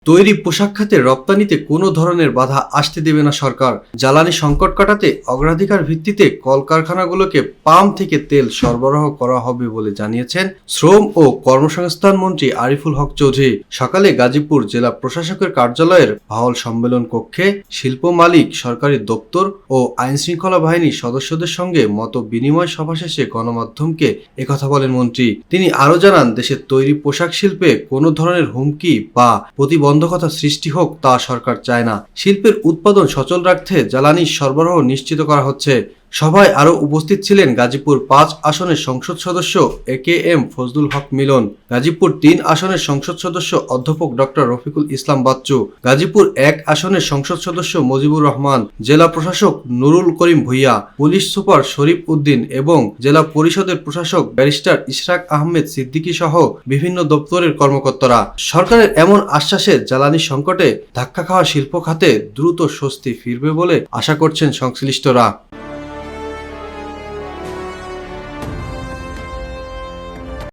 তৈরি পোশাক খাতে রপ্তানিতে কোনো ধরনের বাধা আসতে দেবে না সরকার। জ্বালানি সংকট কাটাতে অগ্রাধিকার ভিত্তিতে কলকারখানাগুলোকে পাম থেকে তেল সরবরাহ করা হবে বলে জানিয়েছেন শ্রম ও কর্মসংস্থান মন্ত্রী আরিফুল হক চৌধুরী। সকালে গাজীপুর জেলা প্রশাসকের কার্যালয়ের ভাওয়াল সম্মেলন কক্ষে শিল্প মালিক, সরকারি দপ্তর ও আইনশৃঙ্খলা বাহিনীর সদস্যদের সঙ্গে মত বিনিময় সভা শেষে গণমাধ্যমকে একথা বলেন মন্ত্রী। তিনি আরও জানান, দেশের তৈরি পোশাক শিল্পে কোনো ধরনের হুমকি বা প্রতিবন্ধকতা সৃষ্টি হোক তা সরকার চায় না। শিল্পের উৎপাদন সচল রাখতে জ্বালানি সরবরাহ নিশ্চিত করা হচ্ছে। সভায় আরও উপস্থিত ছিলেন গাজীপুর ৫ আসনের সংসদ সদস্য AKM ফজলুল হক মিলন, গাজীপুর ৩ আসনের সংসদ সদস্য অধ্যাপক ডক্টর রফিকুল ইসলাম বাচ্চু, গাজীপুর ১ আসনের সংসদ সদস্য মজিবুর রহমান, জেলা প্রশাসক নুরুল করিম ভূঁইয়া, পুলিশ সুপার শরীফ উদ্দিন এবং জেলা পরিষদের প্রশাসক ব্যারিস্টার ইশরাক আহমেদ সিদ্দিকী সহ বিভিন্ন দপ্তরের কর্মকর্তারা। সরকারের এমন আশ্বাসে জ্বালানি সংকটে ধাক্কা খাওয়া শিল্প খাতে দ্রুত স্বস্তি ফিরবে বলে আশা করছেন সংশ্লিষ্টরা।